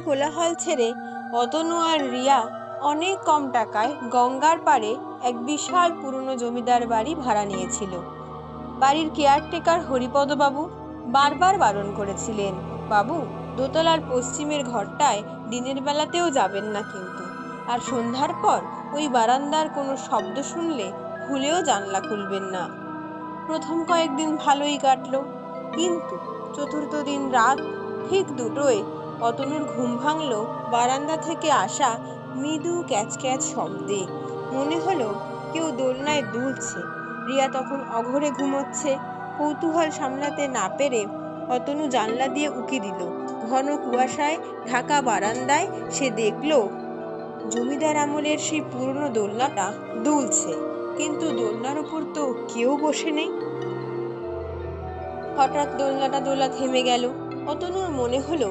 কোলাহল ছেড়ে অতনু আর রিয়া অনেক কম টাকায় গঙ্গার পাড়ে এক বিশাল পুরনো জমিদার বাড়ি ভাড়া নিয়েছিল। বাড়ির কেয়ারটেকার হরিপদবাবু বারবার বারণ করেছিলেন, বাবু, দোতলার পশ্চিমের ঘরটায় দিনের বেলাতেও যাবেন না কিন্তু, আর সন্ধ্যার পর ওই বারান্দার কোনো শব্দ শুনলে ভুলেও জানলা খুলবেন না। প্রথম কয়েকদিন ভালোই কাটলো, কিন্তু চতুর্থ দিন রাত ঠিক দুটোয় অতনুর ঘুম ভাঙল বারান্দা থেকে আসা মৃদু ক্যাচ ক্যাচ শব্দে। মনে হলো কেউ দোলনায় দুলছে। রিয়া তখন অঘরে ঘুমোচ্ছে। কৌতূহল সামলাতে না পেরে অতনু জানলা দিয়ে উকি দিল। ঘন কুয়াশায় ঢাকা বারান্দায় সে দেখল জমিদার আমলের সেই পুরনো দোলনাটা দুলছে, কিন্তু দোলনার উপর তো কেউ বসে নেই। হঠাৎ দোলনাটা দোলা থেমে গেল। অতনুর মনে হলো